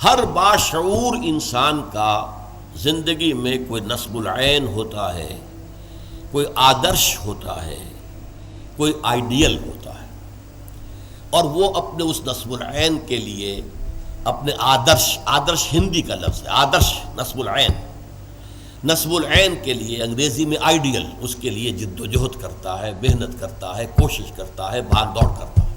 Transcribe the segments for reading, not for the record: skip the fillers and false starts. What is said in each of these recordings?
ہر باشعور انسان کا زندگی میں کوئی نصب العین ہوتا ہے، کوئی آدرش ہوتا ہے، کوئی آئیڈیل ہوتا ہے، اور وہ اپنے اس نصب العین کے لیے اپنے آدرش ہندی کا لفظ ہے، آدرش نصب العین، نصب العین کے لیے انگریزی میں آئیڈیل، اس کے لیے جد و جہد کرتا ہے، محنت کرتا ہے، کوشش کرتا ہے، بھاگ دوڑ کرتا ہے۔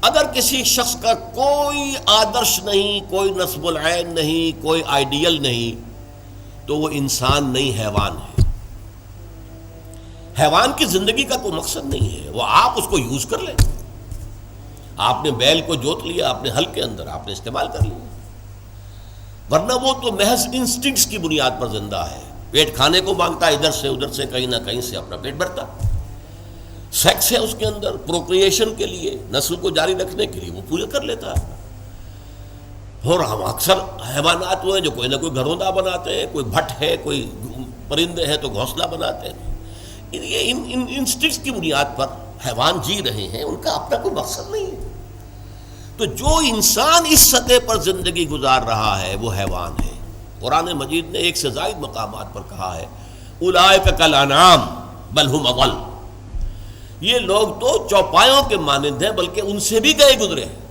اگر کسی شخص کا کوئی آدرش نہیں، کوئی نصب العین نہیں، کوئی آئیڈیل نہیں، تو وہ انسان نہیں، حیوان ہے۔ حیوان کی زندگی کا کوئی مقصد نہیں ہے، وہ آپ اس کو یوز کر لیں۔ آپ نے بیل کو جوت لیا اپنے حل کے اندر، آپ نے استعمال کر لیا، ورنہ وہ تو محض انسٹنکٹس کی بنیاد پر زندہ ہے۔ پیٹ کھانے کو مانگتا ہے، ادھر سے ادھر سے کہیں نہ کہیں سے اپنا پیٹ بھرتا، سیکس ہے اس کے اندر، پروکریشن کے لیے، نسل کو جاری رکھنے کے لیے وہ پورے کر لیتا ہے۔ اور ہم اکثر حیوانات وہ ہیں جو کوئی نہ کوئی گھروندا بناتے ہیں، کوئی بھٹ ہے، کوئی پرندے ہیں تو گھونسلہ بناتے ہیں۔ یہ ان انسٹنکٹس کی بنیاد پر حیوان جی رہے ہیں، ان کا اپنا کوئی مقصد نہیں ہے۔ تو جو انسان اس سطح پر زندگی گزار رہا ہے وہ حیوان ہے۔ قرآن مجید نے ایک سے زائد مقامات پر کہا ہے اولئک کالانعام بل ھم اضل، یہ لوگ تو چوپایوں کے مانند ہیں بلکہ ان سے بھی گئے گزرے ہیں۔